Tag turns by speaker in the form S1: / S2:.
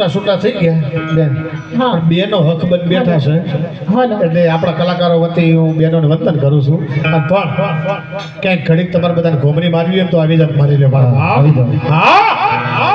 S1: છૂટા થઈ ગયા બેન
S2: હા
S1: બેનો હક બન બેઠા છે
S2: હાલો
S1: એટલે આપણા કલાકારો વતી હું બેનોને વંદન કરું છું અને પણ ક્યાંક ઘડીક તમારે બધાને ઘોમરી મારવી હોય તો આવી જાવ મારી લે આવી જાવ હા